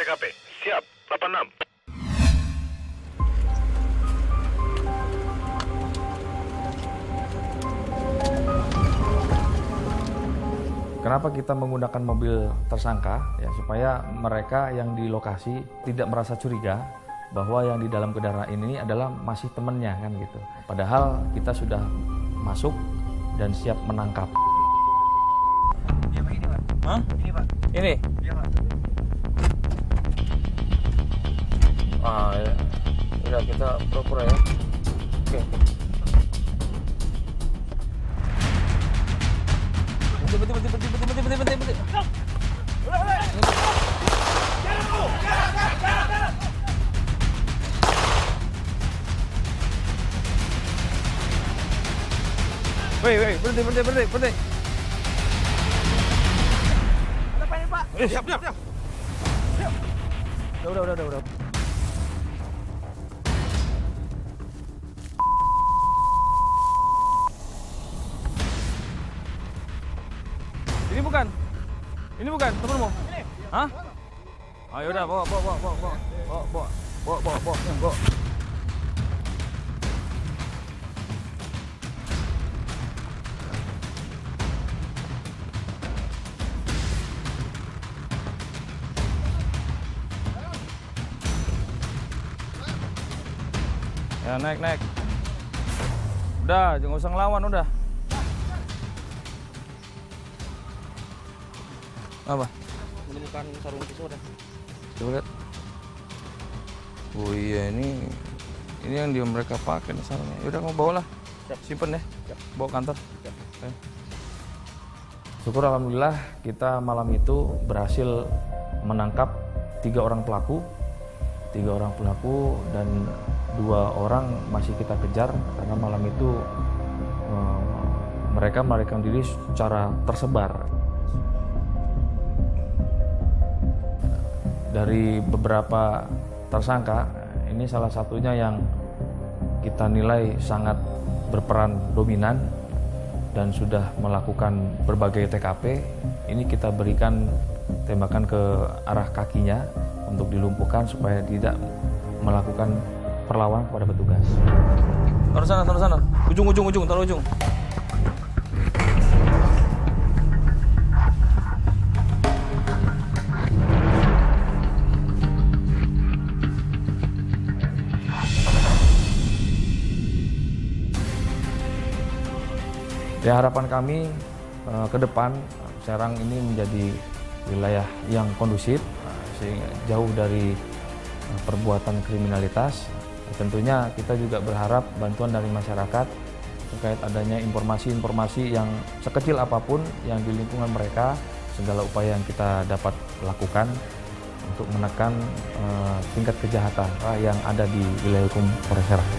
TKP. Siap, 86. Kenapa kita menggunakan mobil tersangka? Ya, supaya mereka yang di lokasi tidak merasa curiga bahwa yang di dalam kendaraan ini adalah masih temannya kan gitu. Padahal kita sudah masuk dan siap menangkap. Iya Pak, ini Pak. Hah? Ini Pak. Ini? Iya Pak. Ah, ya. Udah kita pura-pura ya. Oke. Berhenti. Woi, berhenti. Apa ini Pak? Siap. Udah. Ini bukan temenmu? Hah? Ayo udah, bawa. Ya, naik. Udah, jangan usah ngelawan udah. Apa? Menemukan sarung pisau dah. Coba lihat. Oh iya, ini yang mereka pakai nih sarungnya. Yaudah, kamu bawa lah. Simpen ya. Bawa kantor. Oke. Syukur alhamdulillah kita malam itu berhasil menangkap 3 orang pelaku. 3 orang pelaku dan 2 orang masih kita kejar karena malam itu mereka melarikan diri secara tersebar. Dari beberapa tersangka, ini salah satunya yang kita nilai sangat berperan dominan dan sudah melakukan berbagai TKP. Ini kita berikan tembakan ke arah kakinya untuk dilumpuhkan supaya tidak melakukan perlawanan kepada petugas. Taruh sana. Ujung, taruh ujung. Ya, harapan kami ke depan Serang ini menjadi wilayah yang kondusif, sehingga jauh dari perbuatan kriminalitas. Tentunya kita juga berharap bantuan dari masyarakat terkait adanya informasi-informasi yang sekecil apapun yang di lingkungan mereka, segala upaya yang kita dapat lakukan untuk menekan tingkat kejahatan yang ada di wilayah hukum Polres Serang.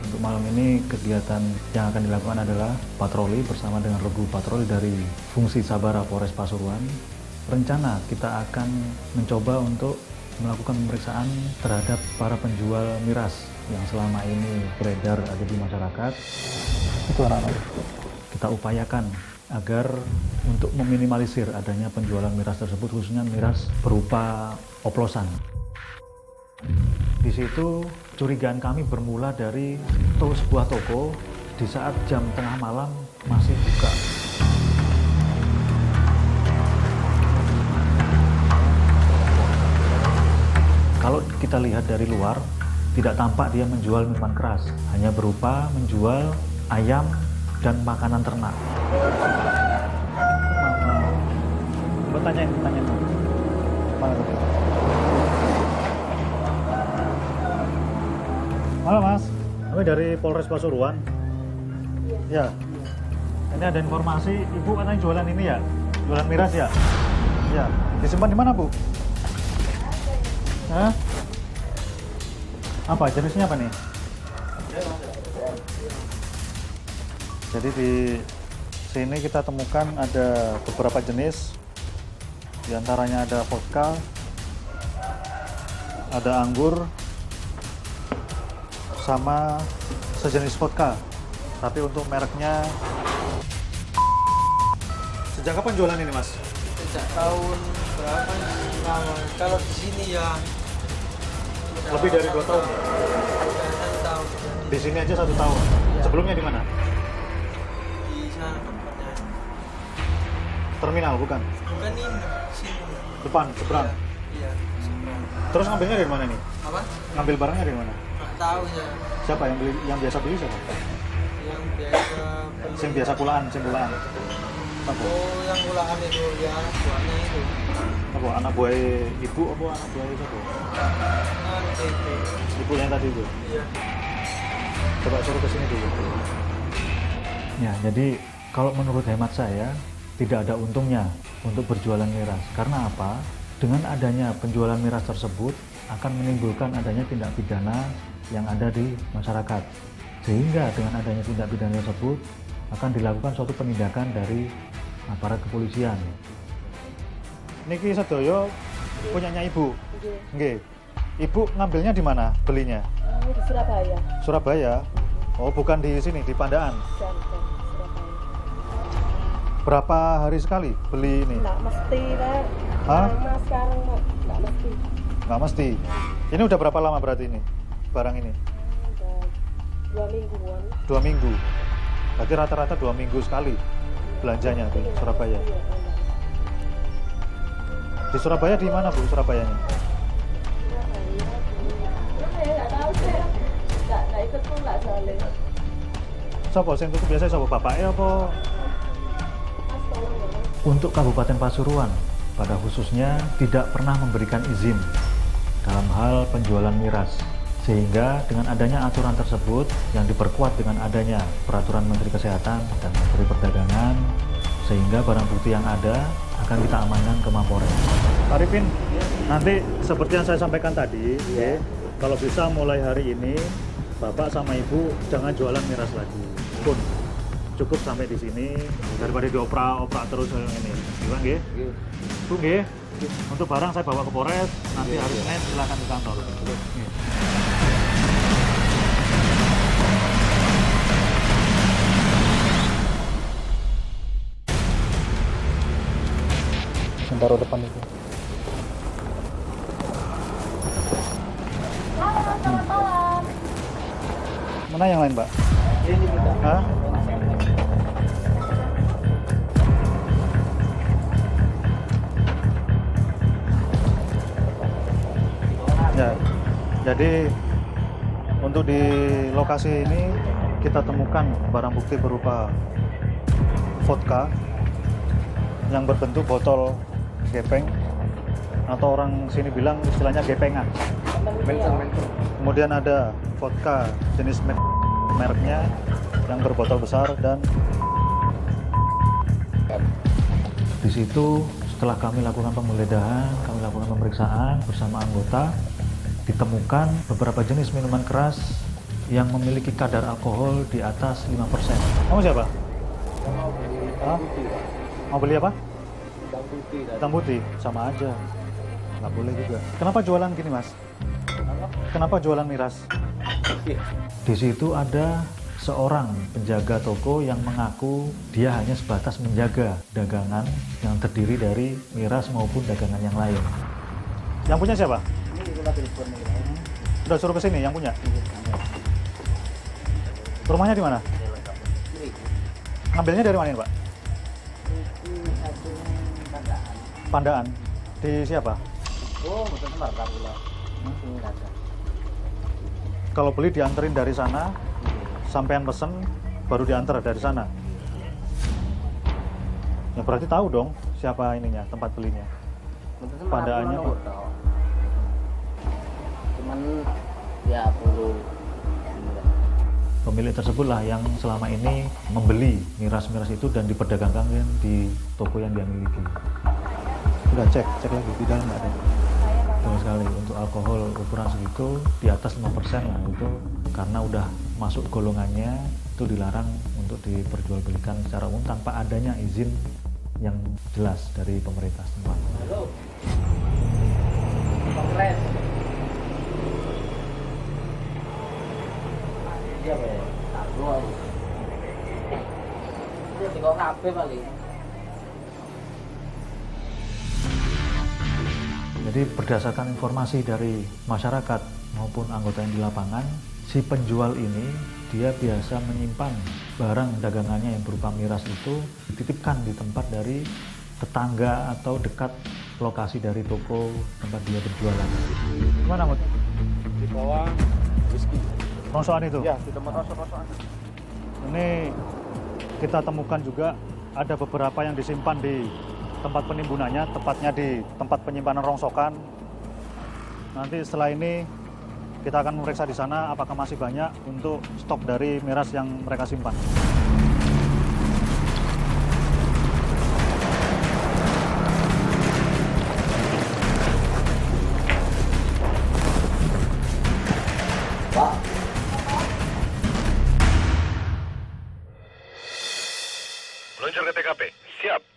Untuk malam ini kegiatan yang akan dilakukan adalah patroli bersama dengan regu patroli dari fungsi Sabara Polres Pasuruan. Rencana kita akan mencoba untuk melakukan pemeriksaan terhadap para penjual miras yang selama ini beredar ada di masyarakat. Itu anak-anak. Kita upayakan agar untuk meminimalisir adanya penjualan miras tersebut, khususnya miras berupa oplosan. Di situ curigaan kami bermula dari sebuah toko di saat jam tengah malam masih buka. Kalau kita lihat dari luar, tidak tampak dia menjual minuman keras, hanya berupa menjual ayam dan makanan ternak. Coba tanyain. Mana tuh? Halo Mas, kami dari Polres Pasuruan. Ya, ini ada informasi Ibu katanya jualan ini ya, jualan miras ya? Ya, disimpan di mana Bu? Hah? Apa jenisnya apa nih? Jadi di sini kita temukan ada beberapa jenis, di antaranya ada vodka, ada anggur, sama sejenis vodka. Tapi untuk mereknya... Sejak kapan jualan ini, Mas? Sejak tahun berapa lama? Kalau di sini ya Lebih dari 2 tahun. Sudah 1 tahun. Di sini aja 1 tahun. Sebelumnya di mana? Di sana tempatnya. Terminal, bukan? Bukan ini, sini. Depan, seberang. Iya, seberang. Terus ngambilnya dari mana nih? Apa? Ngambil barangnya dari mana? Nggak tahu ya. Siapa yang beli, yang biasa beli siapa? Yang biasa beli. Yang biasa pulaan. Apa? Oh, yang ulangan itu ya, buahnya itu. Apa? Anak buah ibu apa anak buah siapa? Nanti itu. Ibu yang tadi itu. Iya. Coba suruh ke sini dulu. Ya, jadi kalau menurut hemat saya tidak ada untungnya untuk berjualan miras. Karena apa? Dengan adanya penjualan miras tersebut akan menimbulkan adanya tindak pidana yang ada di masyarakat. Sehingga dengan adanya tindak pidana tersebut akan dilakukan suatu penindakan dari aparat kepolisian. Niki sedaya punyanya ibu. Nggih. Ibu ngambilnya di mana belinya? Di Surabaya. Surabaya. Oh, bukan di sini, di Pandaan. Surabaya. Berapa hari sekali beli ini? Nggak mesti, Pak. Hah? Lama sekarang, Pak. Nggak mesti. Nggak mesti. Ini udah berapa lama berarti ini? Barang ini? Udah 2 mingguan. 2 minggu. Berarti rata-rata 2 minggu sekali belanjanya di Surabaya. Iya, iya. Di Surabaya di mana, Bu, Surabayanya? Saya nggak tahu, saya nggak ikut pula soalnya. Siapa sing tuku biasa sapa bapaknya apa? Mas tolong ya, Mas. Untuk Kabupaten Pasuruan pada khususnya tidak pernah memberikan izin dalam hal penjualan miras. Sehingga dengan adanya aturan tersebut yang diperkuat dengan adanya peraturan Menteri Kesehatan dan Menteri Perdagangan, sehingga barang bukti yang ada akan kita amankan ke Mapolres. Pak Arifin, nanti seperti yang saya sampaikan tadi, ya, kalau bisa mulai hari ini Bapak sama Ibu jangan jualan miras lagi. Pun cukup sampai di sini daripada dioprak-oprak terus yang ini. Gimana nggih? Bu nggih. Untuk barang saya bawa ke Polres, nanti hari Senin silakan ke kantor. Nggih. Taruh depan itu. Mana yang lain, Pak? Ini kita. Hah? Ya, jadi untuk di lokasi ini kita temukan barang bukti berupa vodka yang berbentuk botol gepeng atau orang sini bilang istilahnya gepengan. Kemudian ada vodka jenis mereknya yang berbotol besar dan di situ setelah kami lakukan penggeledahan, kami lakukan pemeriksaan bersama anggota, ditemukan beberapa jenis minuman keras yang memiliki kadar alkohol di atas 5%. Kamu siapa? Hah? Mau beli apa? Hitam putih, sama aja. Nggak boleh juga. Kenapa jualan gini, Mas? Kenapa jualan miras? Di situ ada seorang penjaga toko yang mengaku dia hanya sebatas menjaga dagangan yang terdiri dari miras maupun dagangan yang lain. Yang punya siapa? Udah suruh ke sini yang punya? Rumahnya di mana? Ngambilnya dari mana ini, Pak? Pandaan. Di siapa? Oh, betul Marta pula. Ini ada. Kalau beli dianterin dari sana, sampean pesen baru diantar dari sana. Ya berarti tahu dong siapa ininya, tempat belinya. Pandaannya, Pak. Cuman ya perlu Pemilik tersebutlah yang selama ini membeli miras-miras itu dan diperdagangkan di toko yang dia miliki. Udah cek lagi di dalam nggak ada. Betul sekali, untuk alkohol ukuran segitu di atas 5% lah itu karena udah masuk golongannya itu dilarang untuk diperjualbelikan secara umum tanpa adanya izin yang jelas dari pemerintah setempat. Halo. Kongres. Iya, Pak. Aku. Ini tengok kabeh paling. Jadi berdasarkan informasi dari masyarakat maupun anggota yang di lapangan, si penjual ini dia biasa menyimpan barang dagangannya yang berupa miras itu dititipkan di tempat dari tetangga atau dekat lokasi dari toko tempat dia berjualan. Gimana, Mut? Di bawah whisky. Rongsokan itu? Ya, di tempat rongsokan. Ini kita temukan juga ada beberapa yang disimpan di tempat penimbunannya, tepatnya di tempat penyimpanan rongsokan. Nanti setelah ini kita akan memeriksa di sana apakah masih banyak untuk stok dari miras yang mereka simpan. Meluncur ke TKP. Siap.